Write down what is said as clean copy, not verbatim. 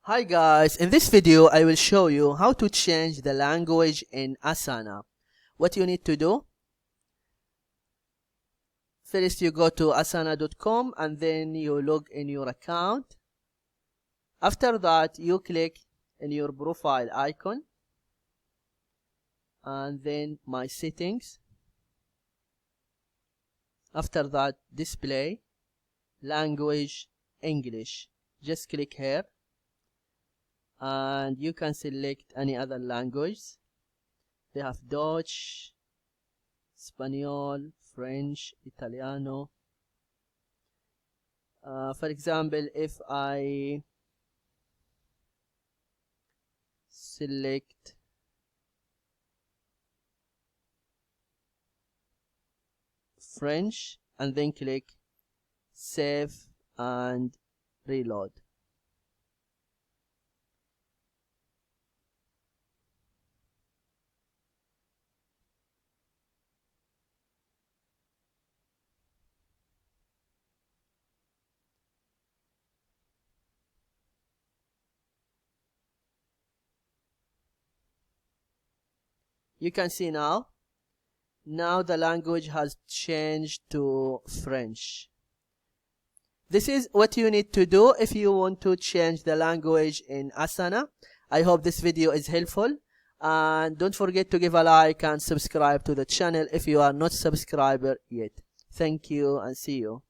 Hi guys, in this video I will show you how to change the language in Asana. What you need to do, first you go to asana.com and then you log in your account. After that you click in your profile icon and then my settings. After that display language English, just click here and you can select any other language. They have Dutch, Spanish, French, Italiano. For example, if I select French and then click save and reload. You can see now the language has changed to French. This is what you need to do if you want to change the language in Asana. I hope this video is helpful, and don't forget to give a like and subscribe to the channel if you are not subscriber yet. Thank you and see you.